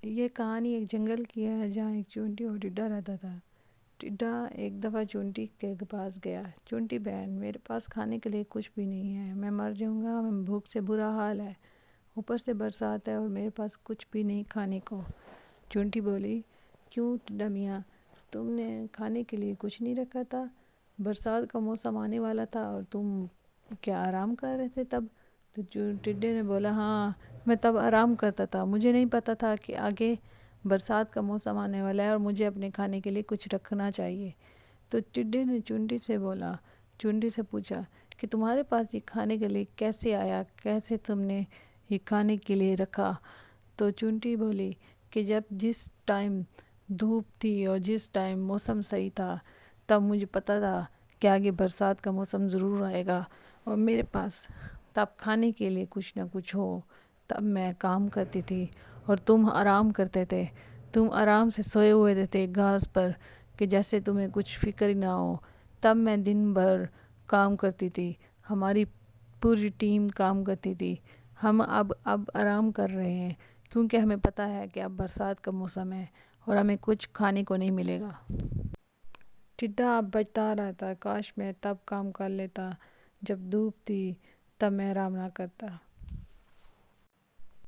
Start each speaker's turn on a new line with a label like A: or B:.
A: یہ کہانی ایک جنگل کی ہے جہاں ایک چونٹی اور ٹڈا رہتا تھا۔ ٹڈا ایک دفعہ چونٹی کے پاس گیا۔ چونٹی بہن، میرے پاس کھانے کے لیے کچھ بھی نہیں ہے، میں مر جاؤں گا، میں بھوک سے برا حال ہے، اوپر سے برسات ہے اور میرے پاس کچھ بھی نہیں کھانے کو۔ چونٹی بولی، کیوں ٹڈا میاں، تم نے کھانے کے لیے کچھ نہیں رکھا تھا؟ برسات کا موسم آنے والا تھا اور تم کیا آرام کر رہے تھے تب؟ تو ٹڈے نے بولا، ہاں میں تب آرام کرتا تھا، مجھے نہیں پتا تھا کہ آگے برسات کا موسم آنے والا ہے اور مجھے اپنے کھانے کے لیے کچھ رکھنا چاہیے۔ تو ٹڈے نے چونٹی سے پوچھا کہ تمہارے پاس یہ کھانے کے لیے کیسے آیا، کیسے تم نے یہ کھانے کے لیے رکھا؟ تو چونٹی بولی کہ جس ٹائم دھوپ تھی اور جس ٹائم موسم صحیح تھا تب مجھے پتا تھا کہ آگے برسات کا موسم ضرور آئے گا اور میرے پاس تب کھانے کے لیے کچھ نہ کچھ ہو، تب میں کام کرتی تھی اور تم آرام کرتے تھے، تم آرام سے سوئے ہوئے تھے گھاس پر کہ جیسے تمہیں کچھ فکر ہی نہ ہو، تب میں دن بھر کام کرتی تھی، ہماری پوری ٹیم کام کرتی تھی۔ ہم اب آرام کر رہے ہیں کیونکہ ہمیں پتہ ہے کہ اب برسات کا موسم ہے اور ہمیں کچھ کھانے کو نہیں ملے گا۔ ٹڈا اب بچتا رہتا، کاش میں تب کام کر لیتا جب دھوپ تھی، تب میں آرام نہ کرتا۔